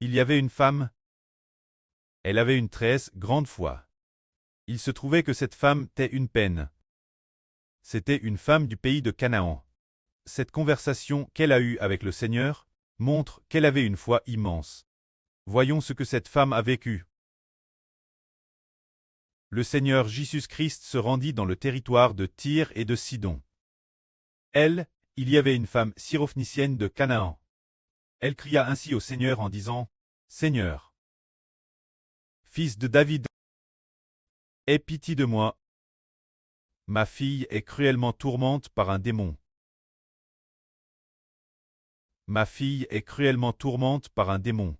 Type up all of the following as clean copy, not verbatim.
Il y avait une femme. Elle avait une très grande foi. Il se trouvait que cette femme était une peine. C'était une femme du pays de Canaan. Cette conversation qu'elle a eue avec le Seigneur montre qu'elle avait une foi immense. Voyons ce que cette femme a vécu. Le Seigneur Jésus-Christ se rendit dans le territoire de Tyr et de Sidon. Elle, il y avait une femme syrophénicienne de Canaan. Elle cria ainsi au Seigneur en disant, « Seigneur, fils de David, aie pitié de moi. Ma fille est cruellement tourmentée par un démon. Ma fille est cruellement tourmentée par un démon. »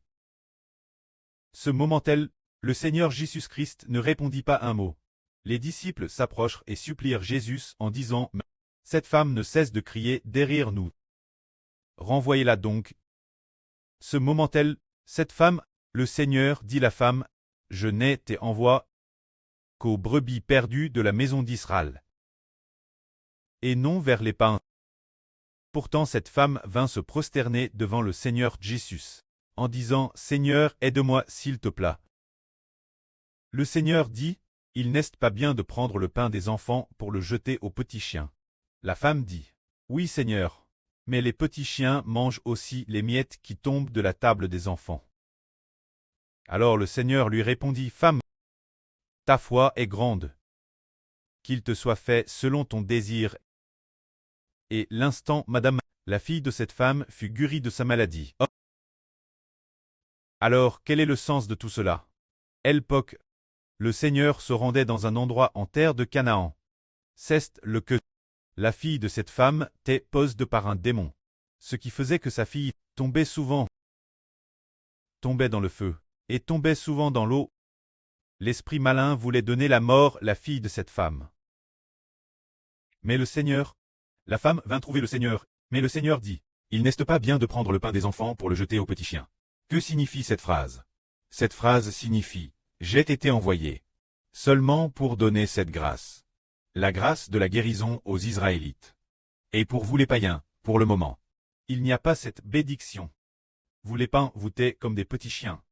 Ce moment-là, le Seigneur Jésus-Christ ne répondit pas un mot. Les disciples s'approchèrent et supplièrent Jésus en disant, « Cette femme ne cesse de crier derrière nous. Renvoyez-la donc. » Ce moment-là, cette femme, le Seigneur dit la femme, « Je n'ai été envoyé qu'aux brebis perdues de la maison d'Israël, et non vers les païens. » Pourtant cette femme vint se prosterner devant le Seigneur Jésus, en disant, « Seigneur, aide-moi s'il te plaît. » Le Seigneur dit, « Il n'est pas bien de prendre le pain des enfants pour le jeter aux petits chiens. » La femme dit, « Oui, Seigneur, mais les petits chiens mangent aussi les miettes qui tombent de la table des enfants. » Alors le Seigneur lui répondit, « Femme, ta foi est grande. Qu'il te soit fait selon ton désir. » Et l'instant, Madame, la fille de cette femme, fut guérie de sa maladie. Oh. Alors, quel est le sens de tout cela? L'époque, le Seigneur se rendait dans un endroit en terre de Canaan. C'est le que la fille de cette femme était possédée par un démon, ce qui faisait que sa fille tombait souvent, tombait dans le feu, et tombait souvent dans l'eau. L'esprit malin voulait donner la mort à la fille de cette femme. Mais le Seigneur, la femme vint trouver le Seigneur, mais le Seigneur dit, « Il n'est pas bien de prendre le pain des enfants pour le jeter aux petits chiens. » Que signifie cette phrase? Cette phrase signifie, « J'ai été envoyé seulement pour donner cette grâce. » La grâce de la guérison aux Israélites. Et pour vous les païens, pour le moment, il n'y a pas cette bénédiction. Vous les païens, vous êtes comme des petits chiens.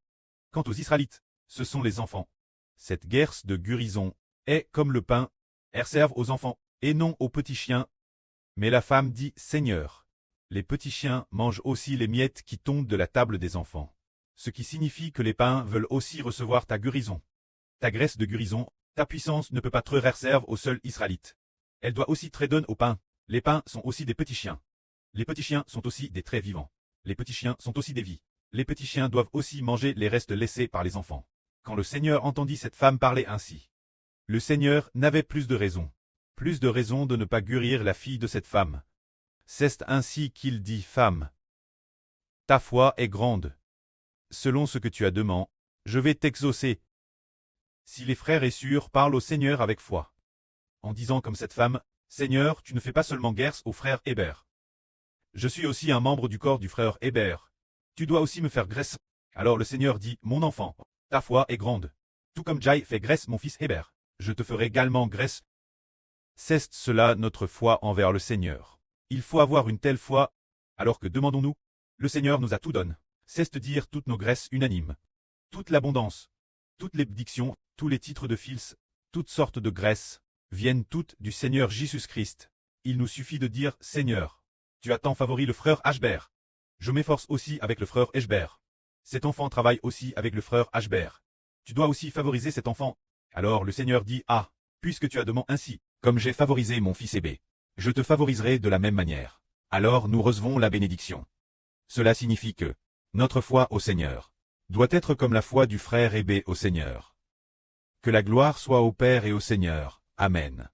Quant aux Israélites, ce sont les enfants. Cette guerre de guérison est comme le pain, elle serve aux enfants, et non aux petits chiens. Mais la femme dit, « Seigneur, les petits chiens mangent aussi les miettes qui tombent de la table des enfants. » Ce qui signifie que les païens veulent aussi recevoir ta guérison. Ta graisse de guérison, ta puissance ne peut pas être réservée aux seuls Israélites. Elle doit aussi être donnée aux païens. Les païens sont aussi des petits chiens. Les petits chiens sont aussi des traits vivants. Les petits chiens sont aussi des vies. Les petits chiens doivent aussi manger les restes laissés par les enfants. Quand le Seigneur entendit cette femme parler ainsi, le Seigneur n'avait plus de raison de ne pas guérir la fille de cette femme. C'est ainsi qu'il dit, « Femme, ta foi est grande. Selon ce que tu as demandé, je vais t'exaucer. » Si les frères et sœurs parlent au Seigneur avec foi, en disant comme cette femme, « Seigneur, tu ne fais pas seulement guerre au frère Hébert. Je suis aussi un membre du corps du frère Hébert. Tu dois aussi me faire grâce. » Alors le Seigneur dit, « Mon enfant, ta foi est grande. Tout comme Jai fait grâce mon fils Hébert, je te ferai également grâce. » C'est cela notre foi envers le Seigneur. Il faut avoir une telle foi, alors que demandons-nous? Le Seigneur nous a tout donné. C'est-à-dire toutes nos grâces unanimes, toute l'abondance, toutes les bénédictions, tous les titres de fils, toutes sortes de grâces, viennent toutes du Seigneur Jésus-Christ. Il nous suffit de dire, « Seigneur, tu as tant favori le frère Ashbert. Je m'efforce aussi avec le frère Ashbert. Cet enfant travaille aussi avec le frère Ashbert. Tu dois aussi favoriser cet enfant. » Alors le Seigneur dit, « Ah, puisque tu as demandé ainsi, comme j'ai favorisé mon fils Hébé, je te favoriserai de la même manière. » Alors nous recevons la bénédiction. Cela signifie que notre foi au Seigneur doit être comme la foi du frère Hébé au Seigneur. Que la gloire soit au Père et au Seigneur. Amen.